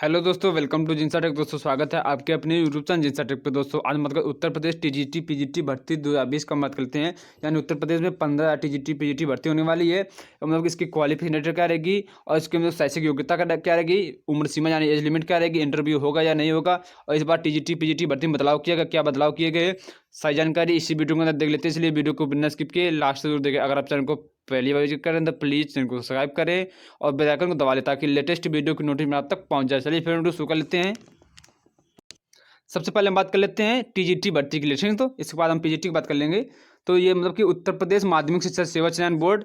Hello दोस्तों, welcome to जिंसा take. दोस्तों स्वागत है आपके अपने यूट्यूब चैनल जिंसा टेक पे। दोस्तों आज मतलब उत्तर प्रदेश टीजीटी पीजीटी भर्ती 2020 का बात करते हैं। यानी उत्तर प्रदेश में 15 टीजीटी पीजीटी भर्ती होने वाली है। मतलब इसकी क्वालिफिकेशन क्या रहेगी और इसके मतलब शैक्षिक योग्यता का क्या रहेगी, उम्र सीमा यानी एज लिमिट क्या रहेगी, इंटरव्यू होगा या नहीं होगा, और इस बार टीजीटी पीजीटी भर्ती में बदलाव किया गया, क्या बदलाव किए गए, सारी जानकारी इसी वीडियो के अंदर देख लेते हैं। इसलिए वीडियो को बिना स्किप किए लास्ट तक देखें। अगर आप चैनल को पहली बार विजिट करें तो प्लीज़ चैनल को सब्सक्राइब करें और बेल आइकन को दबा लें ताकि लेटेस्ट वीडियो की नोटिफिकेशन आप तक पहुंच जाए। चलिए फिर वीडियो शुरू कर लेते हैं। सबसे पहले हम बात कर लेते हैं टीजीटी भर्ती के लिए, ठीक है। तो इसके बाद हम पीजीटी की बात कर लेंगे। तो ये मतलब कि उत्तर प्रदेश माध्यमिक शिक्षा सेवा चयन बोर्ड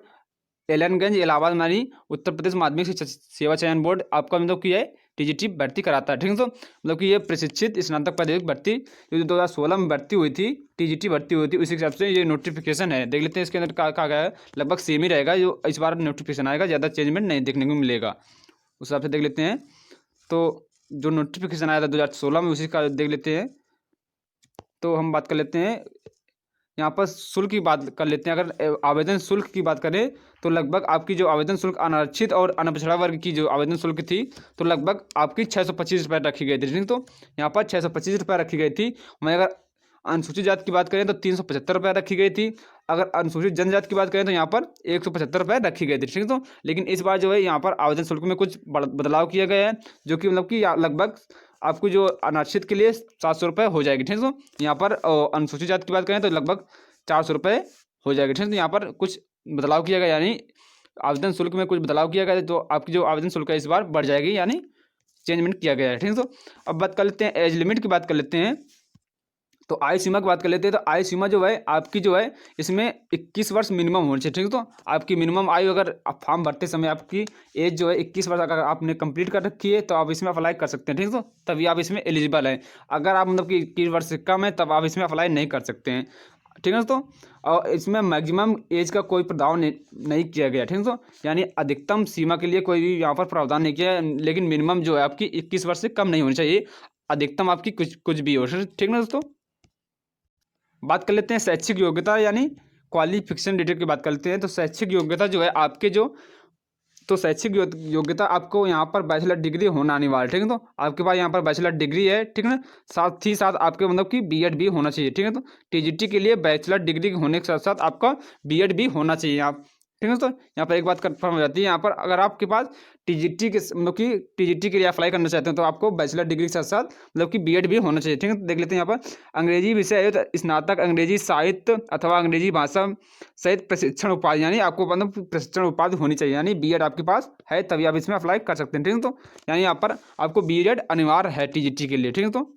एलनगंज इलाहाबाद यानी उत्तर प्रदेश माध्यमिक शिक्षा सेवा चयन बोर्ड आपका मतलब कि है टीजीटी भर्ती कराता है, ठीक है। तो मतलब कि ये प्रशिक्षित स्नातक प्राध्यापक भर्ती जो 2016 में भर्ती हुई थी, टीजीटी भर्ती हुई थी, उसी हिसाब से ये नोटिफिकेशन है। देख लेते हैं इसके अंदर कहा गया है। लगभग सेम ही रहेगा, जो इस बार नोटिफिकेशन आएगा, ज़्यादा चेंजमेंट नहीं देखने को मिलेगा। उस हिसाब से देख लेते हैं। तो जो नोटिफिकेशन आया था 2016 में, उसी का देख लेते हैं। तो हम बात कर लेते हैं यहाँ पर शुल्क की बात कर लेते हैं। अगर आवेदन शुल्क की बात करें तो लगभग आपकी जो आवेदन शुल्क अनारक्षित और अनपिछड़ा वर्ग की जो आवेदन शुल्क थी, तो लगभग आपकी 625 रुपये रखी गई थी, ठीक। तो यहाँ पर 625 रुपये रखी गई थी। वहीं अगर अनुसूचित जाति की बात करें तो 375 रुपये रखी गई थी। अगर अनुसूचित जनजाति की बात करें तो यहाँ पर 175 रुपये रखी गई थी, ठीक। तो लेकिन इस बार जो है यहाँ पर आवेदन शुल्क में कुछ बदलाव किया गया है, जो कि मतलब कि लगभग आपको जो अनारक्षित के लिए 700 रुपये हो जाएगी, ठीक है। तो यहाँ पर अनुसूचित जाति की बात करें तो लगभग 400 रुपये हो जाएगी, ठीक है। तो यहाँ पर कुछ बदलाव किया गया, यानी आवेदन शुल्क में कुछ बदलाव किया गया है। तो आपकी जो आवेदन शुल्क है इस बार बढ़ जाएगी, यानी चेंजमेंट किया गया है, ठीक है। तो अब बात कर लेते हैं एज लिमिट की बात कर लेते हैं। तो आयु सीमा की बात कर लेते हैं। तो आयु सीमा जो है आपकी जो है इसमें 21 वर्ष मिनिमम होनी चाहिए, ठीक है। तो आपकी मिनिमम आयु, अगर आप फॉर्म भरते समय आपकी एज जो है 21 वर्ष अगर आपने कंप्लीट कर रखी है तो आप इसमें अप्लाई कर सकते हैं, ठीक है। तो तभी आप इसमें एलिजिबल हैं। अगर आप मतलब कि 21 वर्ष से कम है तब आप इसमें अप्लाई नहीं कर सकते हैं, ठीक है। तो और इसमें मैक्सिमम एज का कोई प्रावधान नहीं किया गया, ठीक है। तो यानी अधिकतम सीमा के लिए कोई भी यहाँ पर प्रावधान नहीं किया है, लेकिन मिनिमम जो है आपकी 21 वर्ष से कम नहीं होनी चाहिए। अधिकतम आपकी कुछ भी हो, ठीक है दोस्तों। बात कर लेते हैं शैक्षिक योग्यता यानी क्वालिफिकेशन डिटेल की बात कर लेते हैं। तो शैक्षिक योग्यता जो है आपके जो तो शैक्षिक योग्यता आपको यहाँ पर बैचलर डिग्री होना अनिवार्य, ठीक है। तो आपके पास यहाँ पर बैचलर डिग्री है, ठीक है ना। साथ ही साथ आपके मतलब कि बीएड भी होना चाहिए, ठीक है। तो टीजीटी के लिए बैचलर डिग्री होने के साथ साथ आपका बीएड भी होना चाहिए आप, ठीक है। तो यहाँ पर एक बात कन्फर्म हो जाती है, यहाँ पर अगर आपके पास टीजीटी के मतलब कि टीजीटी के लिए अप्लाई करना चाहते हैं तो आपको बैचलर डिग्री के साथ साथ मतलब कि बीएड भी होना चाहिए, ठीक है। तो देख लेते हैं यहाँ पर अंग्रेजी विषय है तो स्नातक अंग्रेजी साहित्य अथवा अंग्रेजी भाषा सहित प्रशिक्षण उपाधि, यानी आपको मतलब प्रशिक्षण उपाधि होनी चाहिए, यानी बीएड आपके पास है तभी आप इसमें अप्लाई कर सकते हैं, ठीक है। तो यानी यहाँ पर आपको बीएड अनिवार्य है टीजीटी के लिए, ठीक है। तो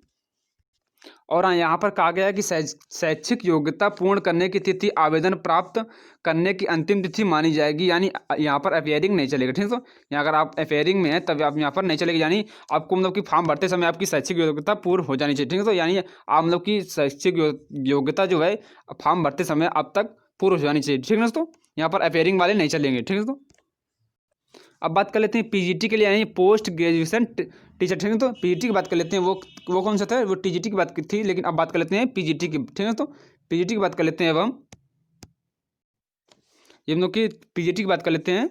और यहाँ पर कहा गया है कि शैक्षिक योग्यता पूर्ण करने की तिथि आवेदन प्राप्त करने की अंतिम तिथि मानी जाएगी, यानी यहाँ पर अपेयरिंग नहीं चलेगा, ठीक है। तो यहाँ अगर आप अपेयरिंग में हैं तब आप यहाँ पर नहीं चलेगी, यानी आपको मतलब कि फॉर्म भरते समय आपकी शैक्षिक योग्यता पूर्ण हो जानी चाहिए, ठीक है। तो यानी आप मतलब कि शैक्षिक योग्यता जो है फॉर्म भरते समय अब तक पूर्ण हो जानी चाहिए, ठीक है दोस्तों। यहाँ पर अपेयरिंग वाले नहीं चलेंगे, ठीक है। तो अब बात कर लेते हैं पीजीटी के लिए, यानी पोस्ट ग्रेजुएशन टीचर, ठीक है। तो पीजीटी की बात कर लेते हैं। वो कौन सा था, वो टीजीटी की बात की थी, लेकिन अब बात कर लेते हैं पीजीटी की, ठीक है। तो पीजीटी की बात कर लेते हैं। अब हम ये लोग की पीजीटी की बात कर लेते हैं।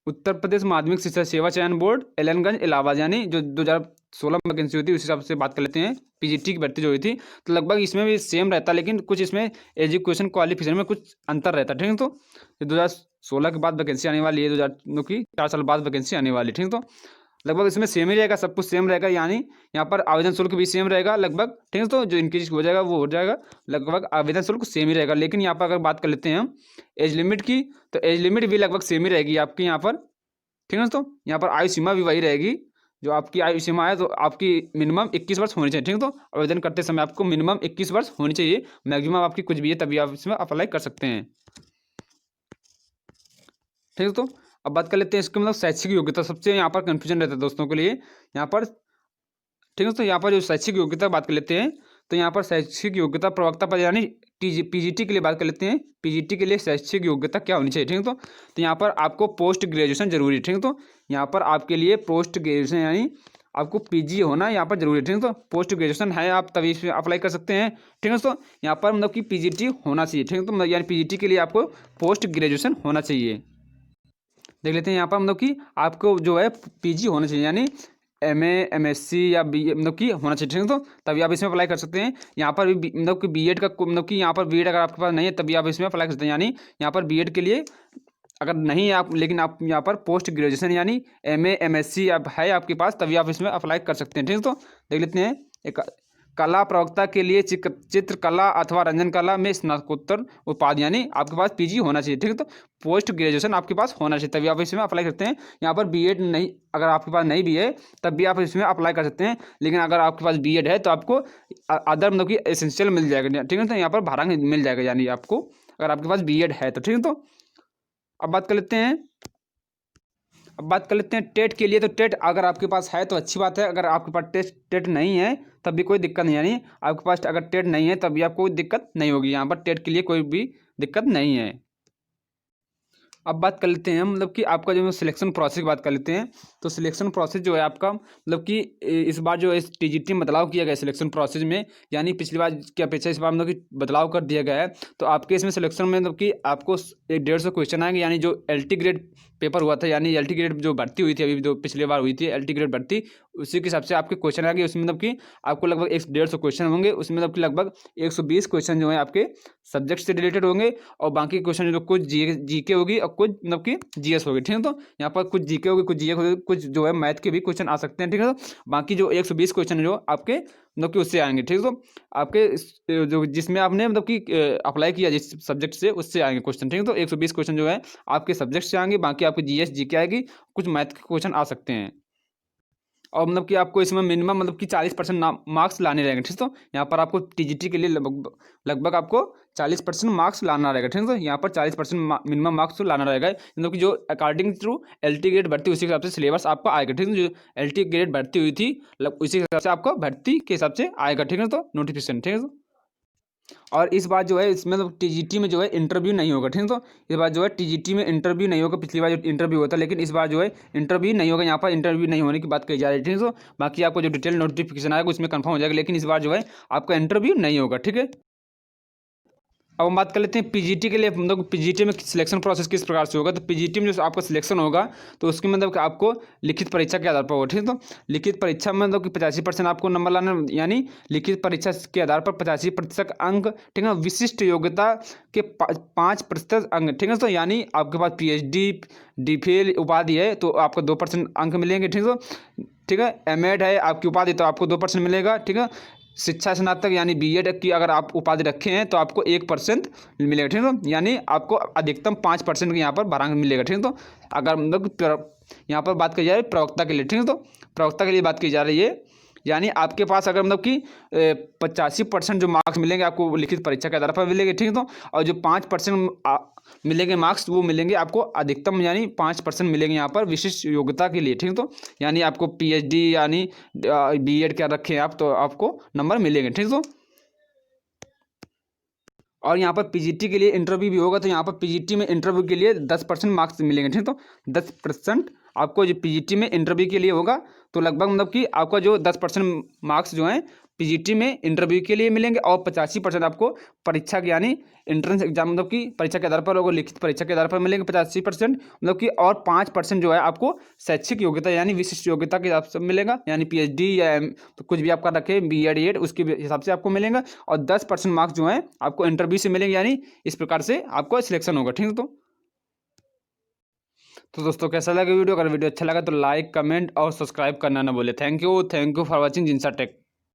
उत्तर प्रदेश माध्यमिक शिक्षा सेवा चयन बोर्ड एलनगंज इलाहाबाद, यानी जो 2016 में वैकेंसी हुई थी उस हिसाब से बात कर लेते हैं। पीजीटी की भर्ती जो हुई थी तो लगभग इसमें भी सेम रहता, लेकिन कुछ इसमें एजुकेशन क्वालिफिकेशन में कुछ अंतर रहता, ठीक है। तो 2016 के बाद वैकेंसी आने वाली है, 2000 की 4 साल बाद वैकेंसी आने वाली है, ठीक है। तो लगभग इसमें सेम ही रहेगा, सब कुछ सेम रहेगा, यानी यहाँ पर आवेदन शुल्क भी सेम रहेगा लगभग, ठीक है। तो जो इंक्रीज हो जाएगा वो हो जाएगा, लगभग आवेदन शुल्क सेम ही रहेगा। लेकिन यहाँ पर अगर बात कर लेते हैं हम एज लिमिट की, तो एज लिमिट भी लगभग सेम ही रहेगी आपकी यहाँ पर, ठीक है। तो यहाँ पर आयु सीमा भी वही रहेगी, जो आपकी आयु सीमा है तो आपकी मिनिमम 21 वर्ष होनी चाहिए, ठीक है। तो आवेदन करते समय आपको मिनिमम 21 वर्ष होनी चाहिए, मैक्सिमम आपकी कुछ भी है तभी आप इसमें अप्लाई कर सकते हैं, ठीक है। तो अब बात कर लेते हैं इसके मतलब शैक्षिक योग्यता। सबसे यहाँ पर कन्फ्यूजन रहता है दोस्तों के लिए यहाँ पर, ठीक है। तो यहाँ पर जो शैक्षिक योग्यता बात कर लेते हैं, तो यहाँ पर शैक्षिक योग्यता प्रवक्ता पद यानी पीजीटी के लिए बात कर लेते हैं। पीजीटी के लिए शैक्षिक योग्यता क्या होनी चाहिए, ठीक है। तो यहाँ पर आपको पोस्ट ग्रेजुएशन जरूरी है, ठीक है। तो यहाँ पर आपके लिए पोस्ट ग्रेजुएशन यानी आपको पीजी होना यहाँ पर जरूरी है, ठीक है। तो पोस्ट ग्रेजुएशन है आप तभी इसमें अप्लाई कर सकते हैं, ठीक है। तो यहाँ पर मतलब कि पीजीटी होना चाहिए, ठीक है। तो यानी पीजीटी के लिए आपको पोस्ट ग्रेजुएशन होना चाहिए। देख लेते हैं यहाँ पर मतलब कि आपको जो है पीजी होना चाहिए, यानी MA MSc या बी मतलब कि होना चाहिए, ठीक है। तो तभी आप इसमें अप्लाई कर सकते हैं। यहाँ पर भी मतलब कि बीएड का मतलब कि यहाँ पर बीएड अगर आपके पास नहीं है तभी आप इसमें अप्लाई कर सकते हैं। यानी यहाँ पर बीएड के लिए अगर नहीं है आप, लेकिन आप यहाँ पर पोस्ट ग्रेजुएशन यानी MA MSc आप है आपके पास, तभी आप इसमें अप्लाई कर सकते हैं, ठीक है। तो देख लेते हैं। एक कला प्रवक्ता के लिए चित्रकला अथवा रंजन कला में स्नातकोत्तर उपाधि यानी आपके पास PG होना चाहिए, ठीक है। तो पोस्ट ग्रेजुएशन आपके पास होना चाहिए तभी आप इसमें अप्लाई करते हैं। यहाँ पर बीएड नहीं, अगर आपके पास नहीं भी है तब भी आप इसमें अप्लाई कर सकते हैं। लेकिन अगर आपके पास बीएड है तो आपको अदर मतलब कि एसेंशियल मिल जाएगा, ठीक है। तो यहाँ पर भाड़ांक मिल जाएगा यानी आपको, अगर आपके पास बीएड है तो, ठीक है। तो अब बात कर लेते हैं टेट के लिए। तो टेट अगर आपके पास है तो अच्छी बात है, अगर आपके पास टेट नहीं है तब भी कोई दिक्कत नहीं, यानी आपके पास अगर टेट नहीं है तब भी आपको कोई दिक्कत नहीं होगी। यहाँ पर टेट के लिए कोई भी दिक्कत नहीं है। अब बात कर लेते हैं मतलब कि आपका जो सिलेक्शन प्रोसेस की बात कर लेते हैं। तो सिलेक्शन प्रोसेस जो है आपका मतलब कि इस बार जो इस TGT में बदलाव किया गया सिलेक्शन प्रोसेस में, यानी पिछली बार की अपेक्षा इस बार मतलब कि बदलाव कर दिया गया है। तो आपके इसमें सिलेक्शन में मतलब कि आपको 150 क्वेश्चन आएंगे, यानी जो LT ग्रेड पेपर हुआ था, यानी LT ग्रेड जो भर्ती हुई थी अभी जो पिछली बार हुई थी LT ग्रेड भर्ती, उसी के हिसाब से आपके क्वेश्चन आएंगे। उसमें मतलब कि आपको लगभग 150 क्वेश्चन होंगे। उसमें मतलब कि लगभग 120 क्वेश्चन जो है आपके सब्जेक्ट से रिलेटेड होंगे, और बाकी क्वेश्चन जो कुछ जीके होगी और कुछ मतलब कि GS होगी, ठीक है। तो यहाँ पर कुछ जीके होगी, कुछ जीके होगी, कुछ जो है मैथ के भी क्वेश्चन आ सकते हैं, ठीक है। तो बाकी जो 120 क्वेश्चन जो आपके मतलब कि उससे आएंगे, ठीक है। तो आपके जो जिसमें आपने मतलब कि अप्लाई किया जिस सब्जेक्ट से, उससे आएंगे क्वेश्चन, ठीक है। तो 120 क्वेश्चन जो है आपके सब्जेक्ट से आएंगे, बाकी आपके GS GK आएगी, कुछ मैथ के क्वेश्चन आ सकते हैं। और मतलब कि आपको इसमें मिनिमम मतलब कि 40% मार्क्स लाने रहेंगे, ठीक है। तो यहाँ पर आपको TGT के लिए लगभग आपको 40% मार्क्स लाना रहेगा, ठीक है। तो यहाँ पर 40% मिनिमम मार्क्स तो लाना रहेगा, मतलब कि जो अकॉर्डिंग टू LT ग्रेड भर्ती उसी के हिसाब से सिलेबस आपका आएगा, ठीक है। जो LT ग्रेड भर्ती हुई थी उसी के हिसाब से आपको भर्ती के हिसाब से आएगा, ठीक है। तो नोटिफिकेशन, ठीक है। और इस बार जो है इसमें मतलब TGT में जो है इंटरव्यू नहीं होगा, ठीक है। तो इस बार जो है TGT में इंटरव्यू नहीं होगा। पिछली बार जो इंटरव्यू होता, लेकिन इस बार जो है इंटरव्यू नहीं होगा। यहाँ पर इंटरव्यू नहीं होने की बात कही जा रही है, ठीक है। तो बाकी आपको जो डिटेल नोटिफिकेशन आएगा उसमें कंफर्म हो जाएगा, लेकिन इस बार जो है आपका इंटरव्यू नहीं होगा, ठीक है। अब हम बात कर लेते हैं PGT के लिए। मतलब PGT में सिलेक्शन प्रोसेस किस प्रकार से होगा। तो PGT में जो आपका सिलेक्शन होगा तो उसकी मतलब कि आपको लिखित परीक्षा के आधार पर होगा, ठीक है। तो लिखित परीक्षा में मतलब कि 85% आपको नंबर लाना, यानी लिखित परीक्षा के आधार पर 85% अंक, ठीक है। विशिष्ट योग्यता के 5% अंक, ठीक है। तो यानी आपके पास PhD DPhil उपाधि है तो आपको 2% अंक मिलेंगे, ठीक है। ठीक है, M.Ed है आपकी उपाधि तो आपको 2% मिलेगा, ठीक है। शिक्षा स्नातक यानी BEd की अगर आप उपाधि रखे हैं तो आपको 1% मिलेगा, ठीक है। यानी आपको अधिकतम 5% यहाँ पर भारांक मिलेगा, ठीक है। तो अगर मतलब यहाँ पर बात की जा रही है प्रवक्ता के लिए, ठीक है। तो प्रवक्ता के लिए बात की जा रही है, यानी आपके पास अगर मतलब कि 85% जो मार्क्स मिलेंगे आपको लिखित परीक्षा के आधार पर मिलेंगे, ठीक है। तो और जो 5% मिलेंगे मार्क्स वो मिलेंगे आपको अधिकतम, यानी 5% मिलेंगे यहाँ पर विशिष्ट योग्यता के लिए, ठीक है। तो यानी आपको PhD यानी BEd क्या रखें आप तो आपको नंबर मिलेंगे, ठीक है। तो और यहाँ पर PGT के लिए इंटरव्यू भी होगा, तो यहाँ पर PGT में इंटरव्यू के लिए 10% मार्क्स मिलेंगे, ठीक है। तो 10% आपको जो PGT में इंटरव्यू के लिए होगा, तो लगभग मतलब कि आपका जो 10% मार्क्स जो हैं PGT में इंटरव्यू के लिए मिलेंगे, और 85% आपको परीक्षा के यानी एंट्रेंस एग्जाम मतलब कि परीक्षा के आधार पर होगा, लिखित परीक्षा के आधार पर मिलेंगे 85% मतलब कि, और 5% जो है आपको शैक्षिक योग्यता यानी विशिष्ट योग्यता के हिसाब से मिलेगा, यानी PhD या तो कुछ भी आपका रखे BEd उसके हिसाब से आपको मिलेगा, और 10% मार्क्स जो हैं आपको इंटरव्यू से मिलेंगे, यानी इस प्रकार से आपको सिलेक्शन होगा, ठीक है। तो दोस्तों कैसा लगा वीडियो, अगर वीडियो अच्छा लगा तो लाइक कमेंट और सब्सक्राइब करना ना भूले। थैंक यू फॉर वॉचिंग जिनसा टेक।